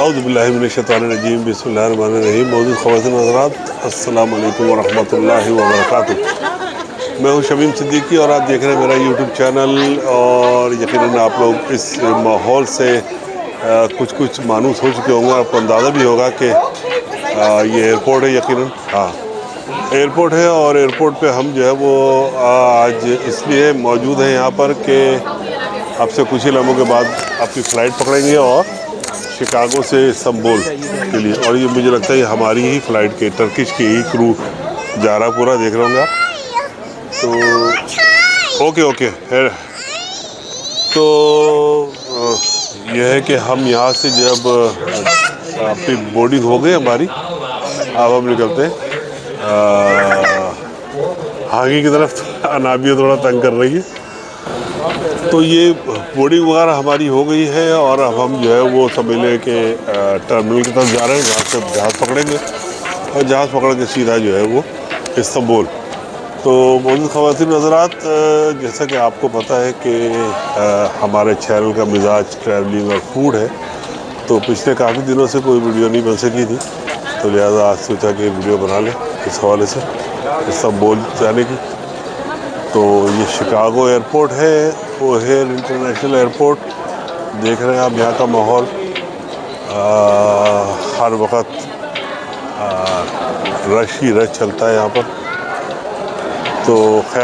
औज़ुबिल्लाहिमिनश्शैतानिर्रजीम बिस्मिल्लाहिर्रहमानिर्रहीम। मौजूद ख़वातीन हज़रात, अस्सलामु अलैकुम वरहमतुल्लाहि वबरकातुहू। मैं हूँ शमीम सिद्दीकी और आप देख रहे हैं मेरा यूट्यूब चैनल। और यकीनन आप लोग इस माहौल से कुछ मानूस हो चुके होंगे। आपको अंदाज़ा भी होगा कि ये एयरपोर्ट है। यकीनन हाँ, एयरपोर्ट है। और एयरपोर्ट पे हम जो है वो आज इसलिए मौजूद हैं यहाँ पर कि आपसे कुछ ही लम्हों के बाद आपकी फ़्लाइट पकड़ेंगे और शिकागो से इस्तांबुल के लिए। और ये मुझे लगता है ये हमारी ही फ़्लाइट के टर्किश की ही क्रू जा रहा, पूरा देख रहे होंगे आप। तो ओके है। तो यह है कि हम यहाँ से जब अपनी बोर्डिंग हो गई हमारी, अब हम निकलते हैं आगे की तरफ। अनाबिया थोड़ा तंग कर रही है। तो ये बोर्डिंग वगैरह हमारी हो गई है और अब हम जो है वो समझ लें कि टर्मिनल की तरफ जा रहे हैं, जहाँ से जहाज़ पकड़ेंगे और जहाज़ पकड़ के सीधा जो है वो इस्तांबुल। तो मौजूद ख़वातीन हज़रात, जैसा कि आपको पता है कि हमारे चैनल का मिजाज ट्रैवलिंग और फूड है। तो पिछले काफ़ी दिनों से कोई वीडियो नहीं बन सकी थी, तो लिहाजा आज सोचा कि वीडियो बना लें इस हवाले से इस्तांबुल जाने की। तो ये शिकागो एयरपोर्ट है, ओहेल इंटरनेशनल एयरपोर्ट। देख रहे हैं आप यहाँ का माहौल। हर वक्त रश ही रश चलता है यहाँ पर। तो खैर,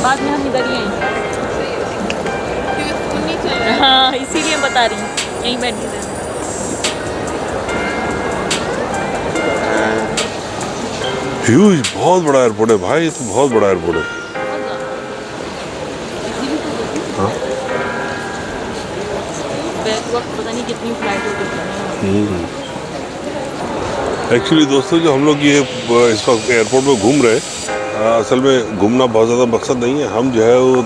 बाद में हम इधर ही आएंगे। हाँ इसीलिए बता रही हूँ यहीं बैठ के। ह्यूज, बहुत बड़ा एयरपोर्ट है भाई, ये तो बहुत बड़ा एयरपोर्ट है। हाँ पता नहीं कितनी फ्लाइट होती। एक्चुअली दोस्तों, जो हम लोग ये इस वक्त एयरपोर्ट में घूम रहे हैं, असल में घूमना बहुत ज़्यादा मकसद नहीं है। हम जो है वो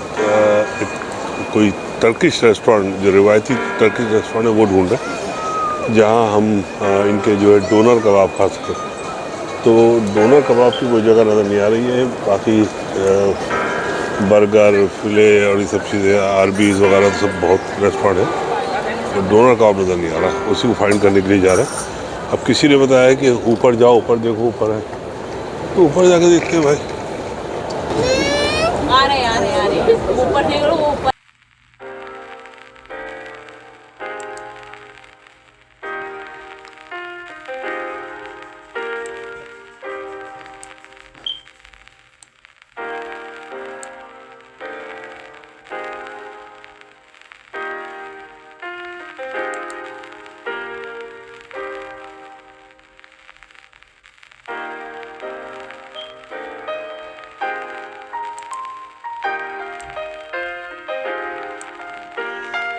कोई टर्किश रेस्टोरेंट, जो रिवायती टर्किश रेस्टोरेंट है, वो ढूंढ रहे हैं जहाँ हम इनके जो है डोनर कबाब खा सकें। तो डोनर कबाब की कोई जगह नज़र नहीं आ रही है। बाकी बर्गर, फिले और ये सब चीज़ें, आरबीज वगैरह तो सब बहुत रेस्टोरेंट है। तो डोनर कबाब नज़र नहीं आ रहा, उसी को फाइंड करने के लिए जा रहे हैं। अब किसी ने बताया कि ऊपर जाओ, ऊपर देखो, ऊपर है, तो ऊपर जाके देखते हैं भाई। आ रहे ऊपर देख लो, ऊपर।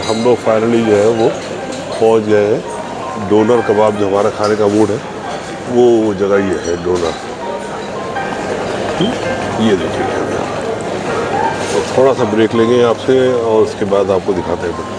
हम लोग फाइनली जो है वो पहुंच गए हैं। डोनर कबाब जो हमारा खाने का मूड है, वो जगह ये है डोनर। ये देखिए, तो थोड़ा सा ब्रेक लेंगे आपसे और उसके बाद आपको दिखाते हैं।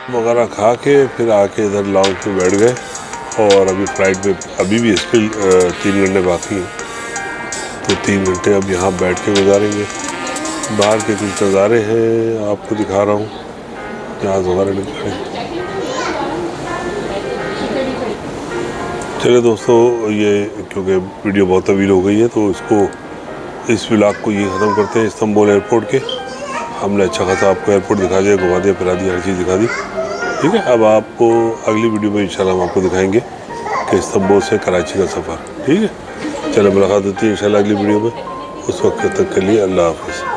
वगैरह खा के फिर आके इधर लॉन्च में बैठ गए। और अभी फ़्लाइट में अभी भी स्टिल 3 घंटे बाकी हैं, तो 3 घंटे अब यहाँ बैठ के गुजारेंगे। बाहर के कुछ नज़ारे हैं आपको दिखा रहा हूँ, जहाज़ वगैरह निकले। चलिए दोस्तों, ये क्योंकि वीडियो बहुत तवील हो गई है, तो इस व्लॉग को ये ख़त्म करते हैं। इस्तांबुल एयरपोर्ट के हमने अच्छा खासा आपको एयरपोर्ट दिखा दिया, घुमा दिया, फिरा दिया, हर चीज़ दिखा दी। ठीक है, अब आपको अगली वीडियो में इंशाल्लाह हम आपको दिखाएंगे कि इस्तांबुल से कराची का सफ़र। ठीक है, चलो मुलाकात होती है इंशाल्लाह अगली वीडियो में। उस वक्त तक के लिए अल्लाह हाफ़िज़।